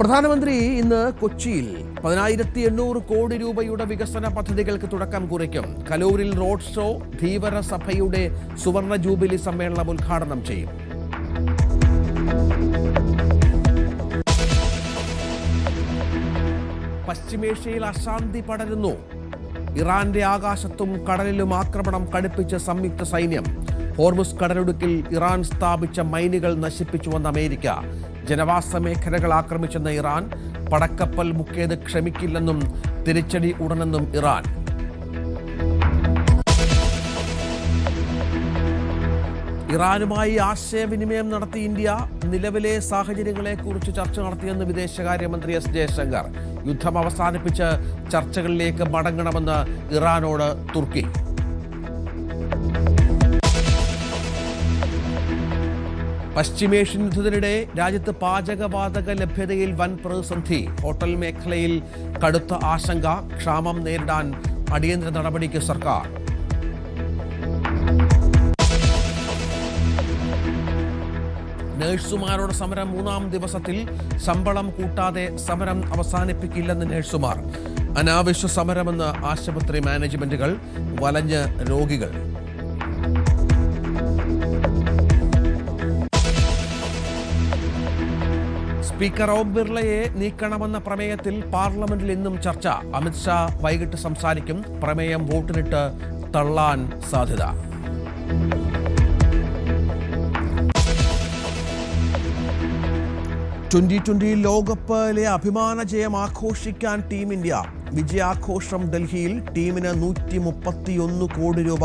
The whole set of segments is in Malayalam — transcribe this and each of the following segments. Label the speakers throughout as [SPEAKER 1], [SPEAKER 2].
[SPEAKER 1] പ്രധാനമന്ത്രി ഇന്ന് കൊച്ചിയിൽ 10,800 കോടി രൂപയുടെ വികസന പദ്ധതികൾക്ക് തുടക്കം കുറിക്കും. കലൂരിൽ റോഡ് ഷോ, ധീവര സഭയുടെ സുവർണ ജൂബിലി സമ്മേളനം ഉദ്ഘാടനം ചെയ്യും. പശ്ചിമേഷ്യയിൽ അശാന്തി പടരുന്നു. ഇറാന്റെ ആകാശത്തും കടലിലും ആക്രമണം കടുപ്പിച്ച് സംയുക്ത സൈന്യം. ഹോർമുസ് കടലിടുക്കിൽ ഇറാൻ സ്ഥാപിച്ച മൈനുകൾ നശിപ്പിച്ചുവെന്ന് അമേരിക്ക. ജനവാസ മേഖലകൾ ആക്രമിച്ചെന്ന ഇറാൻ. പടക്കപ്പൽ മുക്കിയത് ക്ഷമിക്കില്ലെന്നും തിരിച്ചടി ഉടനെന്നും ഇറാൻ. ഇറാനുമായി ആശയവിനിമയം നടത്തി ഇന്ത്യ. നിലവിലെ സാഹചര്യങ്ങളെക്കുറിച്ച് ചർച്ച നടത്തിയെന്ന് വിദേശകാര്യമന്ത്രി എസ് ജയശങ്കർ. യുദ്ധം അവസാനിപ്പിച്ച് ചർച്ചകളിലേക്ക് മടങ്ങണമെന്ന് ഇറാനോട് തുർക്കി. പശ്ചിമേഷ്യൻ യുദ്ധത്തിനിടെ രാജ്യത്ത് പാചകവാതക ലഭ്യതയിൽ വൻ പ്രതിസന്ധി. ഹോട്ടൽ മേഖലയിൽ കടുത്ത ആശങ്ക. ക്ഷാമം നേരിടാൻ അടിയന്തര നടപടിക്ക് സർക്കാർ. നഴ്സുമാരുടെ സമരം 3-ാം ദിവസത്തിൽ. ശമ്പളം കൂട്ടാതെ സമരം അവസാനിപ്പിക്കില്ലെന്ന് നഴ്സുമാർ. അനാവശ്യ സമരമെന്ന് ആശുപത്രി മാനേജ്മെന്റുകൾ. വലഞ്ഞ് രോഗികൾ. സ്പീക്കർ ഓം ബിർളയെ നീക്കണമെന്ന പ്രമേയത്തിൽ പാർലമെന്റിൽ ഇന്നും ചർച്ച. അമിത്ഷാ വൈകിട്ട് സംസാരിക്കും. പ്രമേയം വോട്ടിനിട്ട് തള്ളാൻ സാധ്യത. T20 ലോകകപ്പിലെ അഭിമാന ജയം ആഘോഷിക്കാൻ ടീം ഇന്ത്യ. വിജയാഘോഷം ഡൽഹിയിൽ. ടീമിന് 131 കോടി രൂപ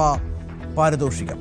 [SPEAKER 1] പാരിതോഷികം.